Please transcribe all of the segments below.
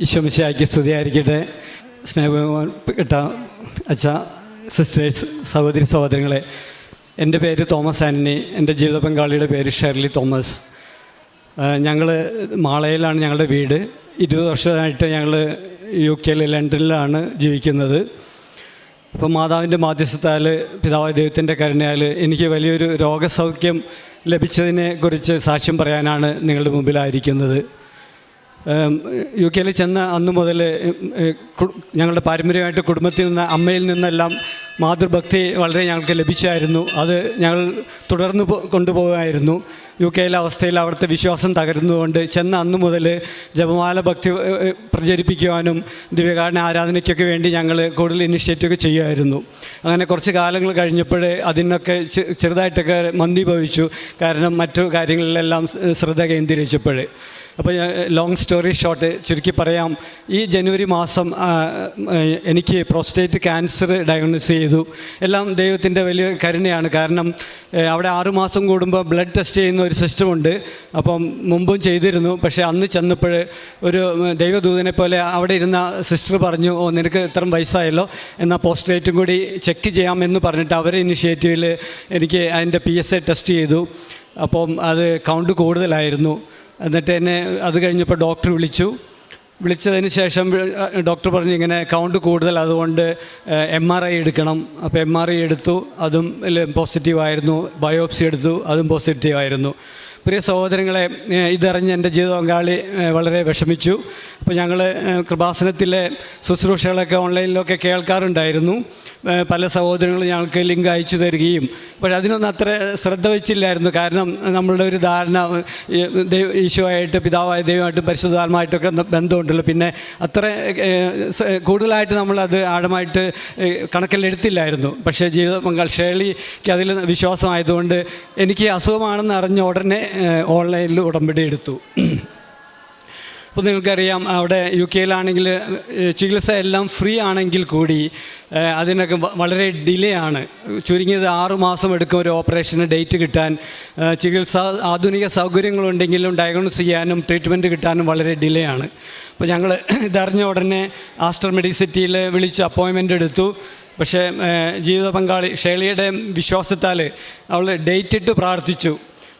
ഈശോ മിശിഹായ്ക്ക് സ്തുതിയായിരിക്കട്ടെ. സ്നേഹപ്പെട്ട അച്ഛ, സിസ്റ്റേഴ്സ്, സഹോദരി സഹോദരങ്ങളെ, എൻ്റെ പേര് തോമസ് ആൻ്റണി. എൻ്റെ ജീവിത പങ്കാളിയുടെ പേര് ഷെർലി തോമസ്. ഞങ്ങൾ മാളയിലാണ് ഞങ്ങളുടെ വീട്. 20 വർഷമായിട്ട് ഞങ്ങൾ UK ലണ്ടനിലാണ് ജീവിക്കുന്നത്. അപ്പോൾ മാതാവിൻ്റെ മാധ്യസ്ഥത്താൽ, പിതാവായ ദൈവത്തിൻ്റെ കരുണയാൽ എനിക്ക് വലിയൊരു രോഗസൗഖ്യം ലഭിച്ചതിനെക്കുറിച്ച് സാക്ഷ്യം പറയാനാണ് നിങ്ങളുടെ മുമ്പിലായിരിക്കുന്നത്. UK ചെന്ന അന്ന് മുതൽ ഞങ്ങളുടെ പാരമ്പര്യമായിട്ട് കുടുംബത്തിൽ നിന്ന്, അമ്മയിൽ നിന്നെല്ലാം മാതൃഭക്തി വളരെ ഞങ്ങൾക്ക് ലഭിച്ചായിരുന്നു. അത് ഞങ്ങൾ തുടർന്ന് കൊണ്ടുപോകുമായിരുന്നു. UK അവസ്ഥയിൽ അവിടുത്തെ വിശ്വാസം തകരുന്നതുകൊണ്ട് ചെന്ന അന്ന് മുതൽ ജപമാല ഭക്തി പ്രചരിപ്പിക്കുവാനും ദിവ്യകാരുണ്യ ആരാധനയ്ക്കൊക്കെ വേണ്ടി ഞങ്ങൾ കൂടുതൽ ഇനിഷ്യേറ്റീവ് ചെയ്യുമായിരുന്നു. അങ്ങനെ കുറച്ച് കാലങ്ങൾ കഴിഞ്ഞപ്പോൾ അതിനൊക്കെ ചെറുതായിട്ടൊക്കെ മന്ദീഭവിച്ചു. കാരണം മറ്റു കാര്യങ്ങളിലെല്ലാം ശ്രദ്ധ കേന്ദ്രീകരിച്ചപ്പോൾ. അപ്പോൾ ലോങ് സ്റ്റോറി ഷോർട്ട് ചുരുക്കി പറയാം, ഈ ജനുവരി മാസം എനിക്ക് പ്രോസ്റ്റേറ്റ് ക്യാൻസർ ഡയഗ്നോസ് ചെയ്തു. എല്ലാം ദൈവത്തിൻ്റെ വലിയ കരുണയാണ്. കാരണം അവിടെ 6 മാസം കൂടുമ്പോൾ ബ്ലഡ് ടെസ്റ്റ് ചെയ്യുന്ന ഒരു സിസ്റ്റമുണ്ട്. അപ്പം മുമ്പും ചെയ്തിരുന്നു. പക്ഷേ അന്ന് ചെന്നപ്പോൾ ഒരു ദൈവദൂതനെ പോലെ അവിടെ ഇരുന്ന സിസ്റ്റർ പറഞ്ഞു, നിനക്ക് ഇത്രയും വയസ്സായല്ലോ, എന്നാൽ പോസ്റ്റേറ്റും കൂടി ചെക്ക് ചെയ്യാമെന്ന് പറഞ്ഞിട്ട് അവരെ ഇനിഷ്യേറ്റീവിൽ എനിക്ക് അതിൻ്റെ PSA ടെസ്റ്റ് ചെയ്തു. അപ്പം അത് കൗണ്ട് കൂടുതലായിരുന്നു. എന്നിട്ട് എന്നെ അത് കഴിഞ്ഞപ്പോൾ ഡോക്ടർ വിളിച്ചതിന് ശേഷം ഡോക്ടർ പറഞ്ഞു ഇങ്ങനെ കൗണ്ട് കൂടുതൽ, അതുകൊണ്ട് MRI എടുക്കണം. അപ്പോൾ MRI എടുത്തു, അതും പോസിറ്റീവായിരുന്നു. ബയോപ്സി എടുത്തു, അതും പോസിറ്റീവായിരുന്നു. പ്രിയ സഹോദരങ്ങളെ, ഇതറിഞ്ഞ് എൻ്റെ ജീവിത പങ്കാളി വളരെ വിഷമിച്ചു. അപ്പോൾ ഞങ്ങൾ കൃപാസനത്തിലെ ശുശ്രൂഷകളൊക്കെ ഓൺലൈനിലൊക്കെ കേൾക്കാറുണ്ടായിരുന്നു. പല സഹോദരങ്ങളും ഞങ്ങൾക്ക് ലിങ്ക് അയച്ചു തരികയും, പക്ഷേ അതിനൊന്നും അത്ര ശ്രദ്ധ വെച്ചില്ലായിരുന്നു. കാരണം നമ്മളുടെ ഒരു ധാരണ ഈശോയായിട്ട്, പിതാവായ ദൈവമായിട്ട്, പരിശുദ്ധാത്മായിട്ടൊക്കെ ബന്ധമുണ്ടല്ലോ. പിന്നെ അത്ര കൂടുതലായിട്ട് നമ്മളത് ആഴമായിട്ട് കണക്കിലെടുത്തില്ലായിരുന്നു. പക്ഷേ ജീവിത പങ്കാളി ഷേർലിക്ക് അതിൽ വിശ്വാസമായതുകൊണ്ട് എനിക്ക് അസുഖമാണെന്ന് അറിഞ്ഞ ഉടനെ ഓൺലൈനിൽ ഉടമ്പടി എടുത്തു. അപ്പോൾ നിങ്ങൾക്കറിയാം, അവിടെ UK ചികിത്സ എല്ലാം ഫ്രീ ആണെങ്കിൽ കൂടി അതിനൊക്കെ വളരെ ഡിലേ ആണ്. ചുരുങ്ങിയത് 6 മാസം എടുക്കും ഒരു ഓപ്പറേഷന് ഡേറ്റ് കിട്ടാൻ. ചികിത്സ ആധുനിക സൗകര്യങ്ങളുണ്ടെങ്കിലും ഡയഗ്നോസ് ചെയ്യാനും ട്രീറ്റ്മെൻറ്റ് കിട്ടാനും വളരെ ഡിലേ ആണ്. അപ്പോൾ ഞങ്ങൾ ഇതറിഞ്ഞ ഉടനെ ആസ്റ്റർ മെഡിസിറ്റിയിൽ വിളിച്ച് അപ്പോയിൻമെൻ്റ് എടുത്തു. പക്ഷേ ജീവിത പങ്കാളി ഷേർലിയുടെ വിശ്വാസത്താൽ അവൾ ഡേറ്റ് ഇട്ട് പ്രാർത്ഥിച്ചു.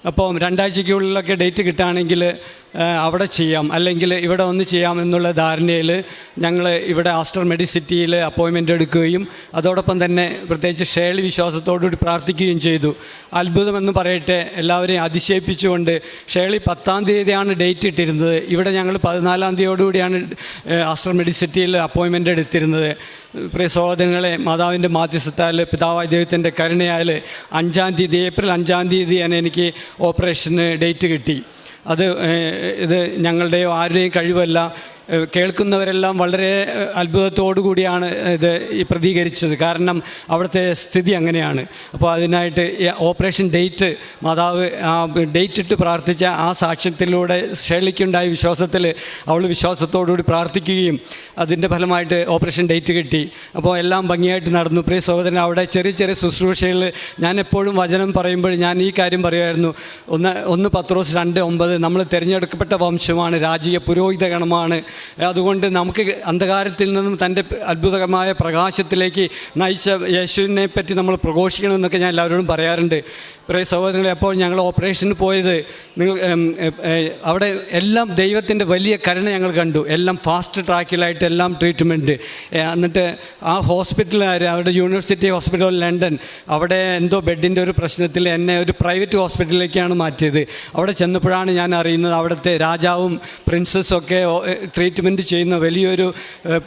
അപ്പോൾ 2 ആഴ്ചയ്ക്കുള്ളിലൊക്കെ ഡേറ്റ് കിട്ടുകയാണെങ്കിൽ അവിടെ ചെയ്യാം, അല്ലെങ്കിൽ ഇവിടെ ഒന്ന് ചെയ്യാം എന്നുള്ള ധാരണയിൽ ഞങ്ങൾ ഇവിടെ ആസ്റ്റർ മെഡിസിറ്റിയിൽ അപ്പോയിൻമെൻ്റ് എടുക്കുകയും അതോടൊപ്പം തന്നെ പ്രത്യേകിച്ച് ഷേർലി വിശ്വാസത്തോടുകൂടി പ്രാർത്ഥിക്കുകയും ചെയ്തു. അത്ഭുതമെന്ന് പറയട്ടെ, എല്ലാവരെയും അതിശയിപ്പിച്ചുകൊണ്ട് ഷേർലി 10-ാം തീയതിയാണ് ഡേറ്റ് ഇട്ടിരുന്നത്. ഇവിടെ ഞങ്ങൾ 14-ാം തീയതിയോടുകൂടിയാണ് ആസ്റ്റർ മെഡിസിറ്റിയിൽ അപ്പോയിൻമെൻ്റ് എടുത്തിരുന്നത്. പ്രിയ സഹോദരങ്ങളെ, മാതാവിൻ്റെ മാധ്യസ്ഥത്താൽ, പിതാവായ ദൈവത്തിൻ്റെ കരുണയാൽ 5-ാം തീയതി, ഏപ്രിൽ 5-ാം തീയതിയാണ് എനിക്ക് ഓപ്പറേഷന് ഡേറ്റ് കിട്ടി. ഇത് ഞങ്ങളുടെയോ ആരുടെയും കഴിവല്ല. കേൾക്കുന്നവരെല്ലാം വളരെ അത്ഭുതത്തോടു കൂടിയാണ് ഇത് പ്രതികരിച്ചത്. കാരണം അവിടുത്തെ സ്ഥിതി അങ്ങനെയാണ്. അപ്പോൾ അതിനായിട്ട് ഓപ്പറേഷൻ ഡേറ്റ് മാതാവ് ഡേറ്റ് ഇട്ട് പ്രാർത്ഥിച്ച ആ സാക്ഷ്യത്തിലൂടെ ഷേർലിക്കുണ്ടായ വിശ്വാസത്തിൽ അവൾ വിശ്വാസത്തോടുകൂടി പ്രാർത്ഥിക്കുകയും അതിൻ്റെ ഫലമായിട്ട് ഓപ്പറേഷൻ ഡേറ്റ് കിട്ടി. അപ്പോൾ എല്ലാം ഭംഗിയായിട്ട് നടന്നു. പ്രിയ സഹോദരൻ, അവിടെ ചെറിയ ചെറിയ ശുശ്രൂഷകൾ ഞാൻ എപ്പോഴും വചനം പറയുമ്പോൾ ഞാൻ ഈ കാര്യം പറയുമായിരുന്നു. 1 പത്രോസ് 2:9 നമ്മൾ തിരഞ്ഞെടുക്കപ്പെട്ട വംശമാണ്, രാജീയ പുരോഹിത ഗണമാണ്. അതുകൊണ്ട് നമുക്ക് അന്ധകാരത്തിൽ നിന്നും തൻ്റെ അത്ഭുതകരമായ പ്രകാശത്തിലേക്ക് നയിച്ച യേശുവിനെ പറ്റി നമ്മൾ പ്രഘോഷിക്കണമെന്നൊക്കെ ഞാൻ എല്ലാവരോടും പറയാറുണ്ട്. പ്രിയ സഹോദരങ്ങളെ, അപ്പോൾ ഞങ്ങൾ ഓപ്പറേഷന് പോയത് അവിടെ എല്ലാം ദൈവത്തിൻ്റെ വലിയ കരുണ ഞങ്ങൾ കണ്ടു. എല്ലാം ഫാസ്റ്റ് ട്രാക്കിലായിട്ട് എല്ലാം ട്രീറ്റ്മെൻറ്റ്. എന്നിട്ട് ആ ഹോസ്പിറ്റലുകാർ, അവിടെ യൂണിവേഴ്സിറ്റി ഹോസ്പിറ്റൽ ലണ്ടൻ, അവിടെ എന്തോ ബെഡിൻ്റെ ഒരു പ്രശ്നത്തിൽ എന്നെ ഒരു പ്രൈവറ്റ് ഹോസ്പിറ്റലിലേക്കാണ് മാറ്റിയത്. അവിടെ ചെന്നപ്പോഴാണ് ഞാൻ അറിയുന്നത് അവിടുത്തെ രാജാവും പ്രിൻസസ്സൊക്കെ ട്രീറ്റ്മെൻറ്റ് ചെയ്യുന്ന വലിയൊരു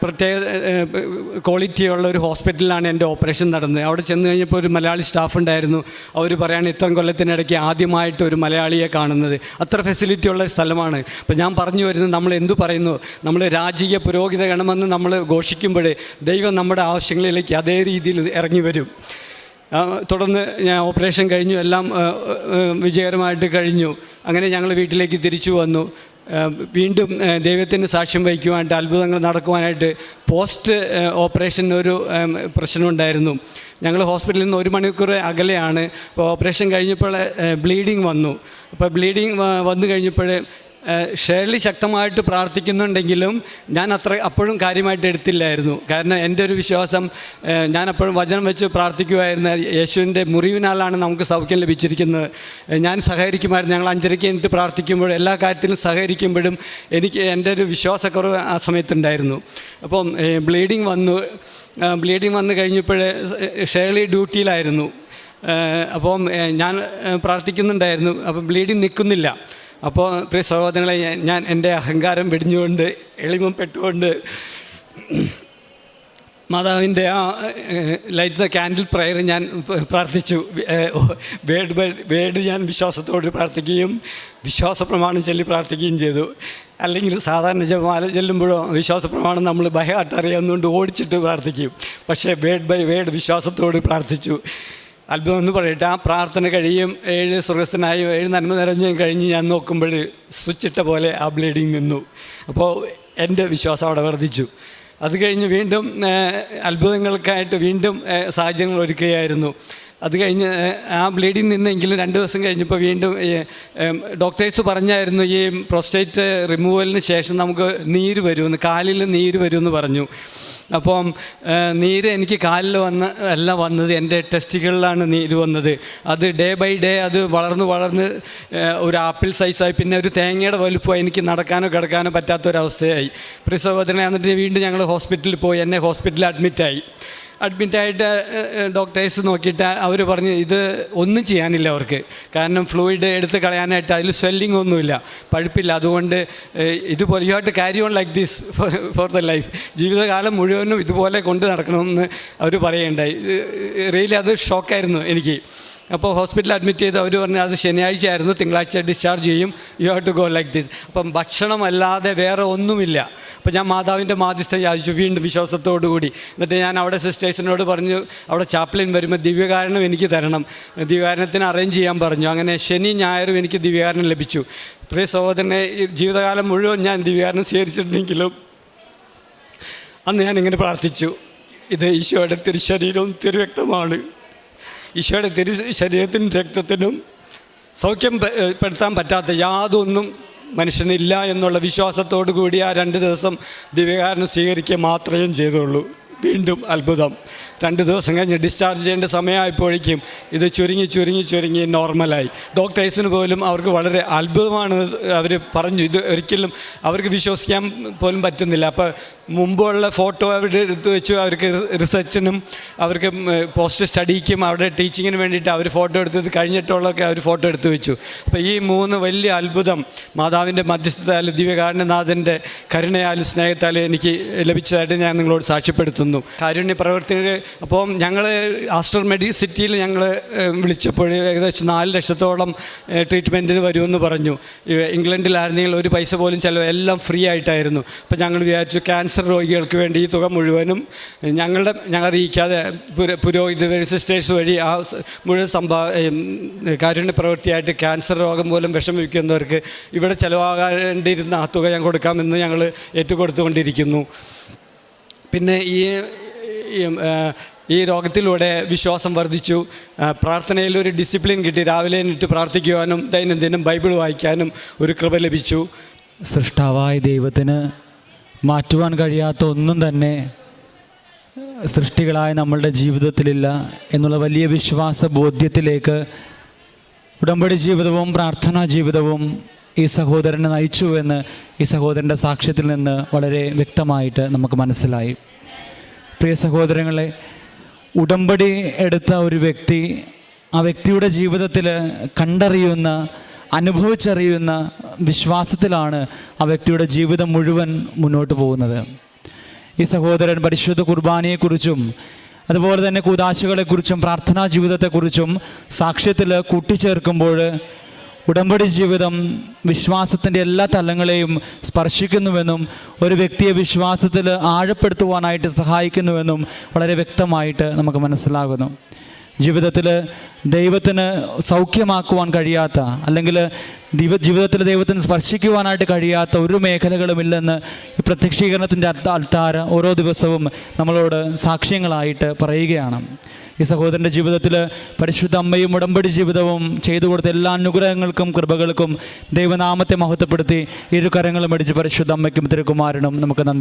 പ്രത്യേക ക്വാളിറ്റിയുള്ള ഒരു ഹോസ്പിറ്റലിലാണ് എൻ്റെ ഓപ്പറേഷൻ നടന്നത്. അവിടെ ചെന്ന് കഴിഞ്ഞപ്പോൾ ഒരു മലയാളി സ്റ്റാഫ് ഉണ്ടായിരുന്നു. അവർ പറയാണ്, ഇത്രയും കൊല്ലത്തിനിടയ്ക്ക് ആദ്യമായിട്ട് ഒരു മലയാളിയെ കാണുന്നത്. അത്ര ഫെസിലിറ്റി ഉള്ള സ്ഥലമാണ്. അപ്പോൾ ഞാൻ പറഞ്ഞു വരുന്നത്, നമ്മൾ എന്തു പറയുന്നു, നമ്മൾ രാജീയ പുരോഹിത ഗണമെന്ന് നമ്മൾ ഘോഷിക്കുമ്പോൾ ദൈവം നമ്മുടെ ആവശ്യങ്ങളിലേക്ക് അതേ രീതിയിൽ ഇറങ്ങി വരും. തുടർന്ന് ഞാൻ ഓപ്പറേഷൻ കഴിഞ്ഞു, എല്ലാം വിജയകരമായിട്ട് കഴിഞ്ഞു. അങ്ങനെ ഞങ്ങൾ വീട്ടിലേക്ക് തിരിച്ചു വന്നു. വീണ്ടും ദൈവത്തിന് സാക്ഷ്യം വഹിക്കുവാനായിട്ട്, അത്ഭുതങ്ങൾ നടക്കുവാനായിട്ട് പോസ്റ്റ് ഓപ്പറേഷനൊരു പ്രശ്നമുണ്ടായിരുന്നു. ഞങ്ങൾ ഹോസ്പിറ്റലിൽ നിന്ന് 1 മണിക്കൂർ അകലെയാണ്. അപ്പോൾ ഓപ്പറേഷൻ കഴിഞ്ഞപ്പോൾ ബ്ലീഡിങ് വന്നു. അപ്പോൾ ബ്ലീഡിങ് വന്നു കഴിഞ്ഞപ്പോൾ ഷേർലി ശക്തമായിട്ട് പ്രാർത്ഥിക്കുന്നുണ്ടെങ്കിലും ഞാൻ അപ്പോഴും കാര്യമായിട്ട് എടുത്തില്ലായിരുന്നു. കാരണം എൻ്റെ ഒരു വിശ്വാസം, ഞാൻ അപ്പോഴും വചനം വെച്ച് പ്രാർത്ഥിക്കുമായിരുന്നു, യേശുവിൻ്റെ മുറിവിനാലാണ് നമുക്ക് സൗഖ്യം ലഭിച്ചിരിക്കുന്നത്. ഞാൻ സഹകരിക്കുമായിരുന്നു. ഞങ്ങൾ 5:30 കഴിഞ്ഞിട്ട് പ്രാർത്ഥിക്കുമ്പോഴും എല്ലാ കാര്യത്തിലും സഹകരിക്കുമ്പോഴും എനിക്ക് എൻ്റെ ഒരു വിശ്വാസക്കുറവ് ആ സമയത്തുണ്ടായിരുന്നു. അപ്പം ബ്ലീഡിങ് വന്നു കഴിഞ്ഞപ്പോൾ ഷേർലി ഡ്യൂട്ടിയിലായിരുന്നു. അപ്പം ഞാൻ പ്രാർത്ഥിക്കുന്നുണ്ടായിരുന്നു. അപ്പം ബ്ലീഡിങ് നിൽക്കുന്നില്ല. അപ്പോൾ പ്രിയ സഹോദരങ്ങളെ, ഞാൻ എൻ്റെ അഹങ്കാരം വെടിഞ്ഞുകൊണ്ട് എളിമപ്പെട്ടുകൊണ്ട് മാതാവിൻ്റെ ആ ലൈറ്റ് ദ ക്യാൻഡിൽ പ്രയർ ഞാൻ പ്രാർത്ഥിച്ചു. വേഡ് ഞാൻ വിശ്വാസത്തോട് പ്രാർത്ഥിക്കുകയും വിശ്വാസ പ്രമാണം ചൊല്ലി പ്രാർത്ഥിക്കുകയും ചെയ്തു. അല്ലെങ്കിൽ സാധാരണ ജപമാല ചെല്ലുമ്പോഴോ വിശ്വാസ പ്രമാണം നമ്മൾ ബൈഹാർട്ട് അറിയാവുന്നതുകൊണ്ട് ഓടിച്ചിട്ട് പ്രാർത്ഥിക്കും. പക്ഷേ വേഡ് ബൈ വേഡ് വിശ്വാസത്തോട് പ്രാർത്ഥിച്ചു. അത്ഭുതം എന്ന് പറയട്ടെ, ആ പ്രാർത്ഥന കഴിയും 7 സ്വർഗസ്ഥനായും 7 നന്മ നിറഞ്ഞും കഴിഞ്ഞ് ഞാൻ നോക്കുമ്പോൾ സ്വിച്ചിട്ട പോലെ ആ ബ്ലീഡിങ് നിന്നു. അപ്പോൾ എൻ്റെ വിശ്വാസം അവിടെ വർദ്ധിച്ചു. അത് കഴിഞ്ഞ് വീണ്ടും അത്ഭുതങ്ങൾക്കായിട്ട് വീണ്ടും സാഹചര്യങ്ങൾ ഒരുക്കുകയായിരുന്നു. അത് കഴിഞ്ഞ് ആ ബ്ലീഡിങ് നിന്നെങ്കിലും 2 ദിവസം കഴിഞ്ഞപ്പോൾ വീണ്ടും ഡോക്ടേഴ്സ് പറഞ്ഞായിരുന്നു, ഈ പ്രോസ്റ്റേറ്റ് റിമൂവലിന് ശേഷം നമുക്ക് നീര് വരുമെന്ന്, കാലിൽ നീര് വരുമെന്ന് പറഞ്ഞു. അപ്പം നീര് എനിക്ക് കാലിൽ വന്നത് എൻ്റെ ടെസ്റ്റുകളിലാണ് നീര് വന്നത്. അത് ഡേ ബൈ ഡേ അത് വളർന്ന് ഒരു ആപ്പിൾ സൈസായി, പിന്നെ ഒരു തേങ്ങയുടെ വലുപ്പമായി. എനിക്ക് നടക്കാനോ കിടക്കാനോ പറ്റാത്തൊരവസ്ഥയായി. പ്രിയ സഹോദരനെ, എന്നിട്ട് വീണ്ടും ഞങ്ങൾ ഹോസ്പിറ്റലിൽ പോയി. എന്നെ ഹോസ്പിറ്റലിൽ അഡ്മിറ്റായിട്ട് ഡോക്ടേഴ്സ് നോക്കിയിട്ട് അവർ പറഞ്ഞു, ഇത് ഒന്നും ചെയ്യാനില്ല അവർക്ക്. കാരണം ഫ്ലൂയിഡ് എടുത്ത് കളയാനായിട്ട് അതിൽ സ്വെല്ലിംഗ് ഒന്നുമില്ല, പഴുപ്പില്ല. അതുകൊണ്ട് ഇതുപോലെ you have to carry on like this for the life, ജീവിതകാലം മുഴുവനും ഇതുപോലെ കൊണ്ട് നടക്കണമെന്ന് അവർ പറയുകയുണ്ടായി. റിയലി അത് ഷോക്കായിരുന്നു എനിക്ക്. അപ്പോൾ ഹോസ്പിറ്റലിൽ അഡ്മിറ്റ് ചെയ്ത് അവർ പറഞ്ഞു, അത് ശനിയാഴ്ച ആയിരുന്നു, തിങ്കളാഴ്ച ഡിസ്ചാർജ് ചെയ്യും, you have to go like this. അപ്പം ഭക്ഷണമല്ലാതെ വേറെ ഒന്നുമില്ല. അപ്പോൾ ഞാൻ മാതാവിൻ്റെ മാധ്യസ്ഥ യാചിച്ചു വീണ്ടും വിശ്വാസത്തോടു കൂടി. എന്നിട്ട് ഞാൻ അവിടെ സിസ്റ്റേഴ്സിനോട് പറഞ്ഞു, അവിടെ ചാപ്ലിൻ വരുമ്പോൾ ദിവ്യകാരണം എനിക്ക് തരണം, ദിവ്യകാരണത്തിന് അറേഞ്ച് ചെയ്യാൻ പറഞ്ഞു. അങ്ങനെ ശനി ഞായറും എനിക്ക് ദിവ്യകാരണം ലഭിച്ചു. പ്രിയ സഹോദരനെ, ജീവിതകാലം മുഴുവൻ ഞാൻ ദിവ്യകാരണം സ്വീകരിച്ചിട്ടുണ്ടെങ്കിലും അന്ന് ഞാനിങ്ങനെ പ്രാർത്ഥിച്ചു, ഇത് ഈശോയുടെ തിരുശരീരവും തിരുരക്തമാണ്. ഈശോയുടെ ശരീരത്തിനും രക്തത്തിനും സൗഖ്യം പെടുത്താൻ പറ്റാത്ത യാതൊന്നും മനുഷ്യനില്ല എന്നുള്ള വിശ്വാസത്തോടു കൂടി ആ 2 ദിവസം ദിവ്യകാരണം സ്വീകരിക്കുക മാത്രമേ ചെയ്തുള്ളൂ. വീണ്ടും അത്ഭുതം. 2 ദിവസം കഴിഞ്ഞ് ഡിസ്ചാർജ് ചെയ്യേണ്ട സമയമായപ്പോഴേക്കും ഇത് ചുരുങ്ങി നോർമലായി. ഡോക്ടേഴ്സിന് പോലും അവർക്ക് വളരെ അത്ഭുതമാണ്. അവർ പറഞ്ഞു, ഇത് ഒരിക്കലും അവർക്ക് വിശ്വസിക്കാൻ പോലും പറ്റുന്നില്ല. അപ്പോൾ മുമ്പുള്ള ഫോട്ടോ അവരുടെ എടുത്ത് വെച്ചു. അവർക്ക് റിസർച്ചിനും അവർക്ക് പോസ്റ്റ് സ്റ്റഡിക്കും അവിടെ ടീച്ചിങ്ങിന് വേണ്ടിയിട്ട് അവർ ഫോട്ടോ എടുത്തത് കഴിഞ്ഞിട്ടുള്ളതൊക്കെ അവർ ഫോട്ടോ എടുത്ത് വെച്ചു. അപ്പോൾ ഈ 3 വലിയ അത്ഭുതം മാതാവിൻ്റെ മധ്യസ്ഥതായാലും ദിവ്യകാരുണ്യനാഥൻ്റെ കരുണയാലും സ്നേഹത്താലും എനിക്ക് ലഭിച്ചതായിട്ട് ഞാൻ നിങ്ങളോട് സാക്ഷ്യപ്പെടുത്തുന്നു. കാരുണ്യ പ്രവർത്തകർ അപ്പോൾ ഞങ്ങൾ ആസ്റ്റർ മെഡിസിറ്റിയിൽ ഞങ്ങൾ വിളിച്ചപ്പോൾ ഏകദേശം 4 ലക്ഷത്തോളം ട്രീറ്റ്മെൻറ്റിന് വരുമെന്ന് പറഞ്ഞു. ഇംഗ്ലണ്ടിലായിരുന്നെങ്കിൽ ഒരു പൈസ പോലും ചിലവ്, എല്ലാം ഫ്രീ ആയിട്ടായിരുന്നു. അപ്പോൾ ഞങ്ങൾ വിചാരിച്ചു ക്യാൻസർ രോഗികൾക്ക് വേണ്ടി ഈ തുക മുഴുവനും ഞങ്ങൾ അറിയിക്കാതെ പുരോഹിത സിസ്റ്റേഴ്സ് വഴി ആ മുഴുവൻ കാരുണ്യ പ്രവൃത്തിയായിട്ട് ക്യാൻസർ രോഗം മൂലം വിഷമിക്കുന്നവർക്ക് ഇവിടെ ചിലവാകേണ്ടിയിരുന്ന ആ തുക ഞാൻ കൊടുക്കാമെന്ന് ഞങ്ങൾ ഏറ്റുകൊടുത്തുകൊണ്ടിരിക്കുന്നു. പിന്നെ ഈ രോഗത്തിലൂടെ വിശ്വാസം വർദ്ധിച്ചു. പ്രാർത്ഥനയിൽ ഒരു ഡിസിപ്ലിൻ കിട്ടി. രാവിലെ എണീറ്റ് പ്രാർത്ഥിക്കുവാനും ദൈനംദിനം ബൈബിൾ വായിക്കാനും ഒരു കൃപ ലഭിച്ചു. സൃഷ്ടാവായ ദൈവത്തിന് മാറ്റുവാൻ കഴിയാത്ത ഒന്നും തന്നെ സൃഷ്ടികളായ നമ്മളുടെ ജീവിതത്തിലില്ല എന്നുള്ള വലിയ വിശ്വാസ ബോധ്യത്തിലേക്ക് ഉടമ്പടി ജീവിതവും പ്രാർത്ഥനാ ജീവിതവും ഈ സഹോദരനെ നയിച്ചു എന്ന് ഈ സഹോദരൻ്റെ സാക്ഷ്യത്തിൽ നിന്ന് വളരെ വ്യക്തമായിട്ട് നമുക്ക് മനസ്സിലായി. പ്രിയ സഹോദരങ്ങളെ, ഉടമ്പടി എടുത്ത ഒരു വ്യക്തി ആ വ്യക്തിയുടെ ജീവിതത്തിൽ കണ്ടറിയുന്ന, അനുഭവിച്ചറിയുന്ന വിശ്വാസത്തിലാണ് ആ വ്യക്തിയുടെ ജീവിതം മുഴുവൻ മുന്നോട്ട് പോകുന്നത്. ഈ സഹോദരൻ പരിശുദ്ധ കുർബാനയെക്കുറിച്ചും അതുപോലെ തന്നെ കൂദാശകളെക്കുറിച്ചും പ്രാർത്ഥനാ ജീവിതത്തെക്കുറിച്ചും സാക്ഷ്യത്തിൽ കൂട്ടിച്ചേർക്കുമ്പോൾ ഉടമ്പടി ജീവിതം വിശ്വാസത്തിൻ്റെ എല്ലാ തലങ്ങളെയും സ്പർശിക്കുന്നുവെന്നും ഒരു വ്യക്തിയെ വിശ്വാസത്തിൽ ആഴപ്പെടുത്തുവാനായിട്ട് സഹായിക്കുന്നുവെന്നും വളരെ വ്യക്തമായിട്ട് നമുക്ക് മനസ്സിലാകുന്നു. ജീവിതത്തിൽ ദൈവത്തിന് സൗഖ്യമാക്കുവാൻ കഴിയാത്ത, അല്ലെങ്കിൽ ജീവിതത്തിൽ ദൈവത്തിന് സ്പർശിക്കുവാനായിട്ട് കഴിയാത്ത ഒരു മേഖലകളുമില്ലെന്ന് ഈ പ്രത്യക്ഷീകരണത്തിൻ്റെ അൾത്താര ഓരോ ദിവസവും നമ്മളോട് സാക്ഷ്യങ്ങളായിട്ട് പറയുകയാണ്. ഈ സഹോദരൻ്റെ ജീവിതത്തിൽ പരിശുദ്ധ അമ്മയും ഉടമ്പടി ജീവിതവും ചെയ്തു കൊടുത്ത എല്ലാ അനുഗ്രഹങ്ങൾക്കും കൃപകൾക്കും ദൈവനാമത്തെ മഹത്വപ്പെടുത്തി ഇരു കരങ്ങളും അടിച്ച് പരിശുദ്ധ അമ്മയ്ക്കും തിരുക്കുമാരനും നമുക്ക് നന്ദി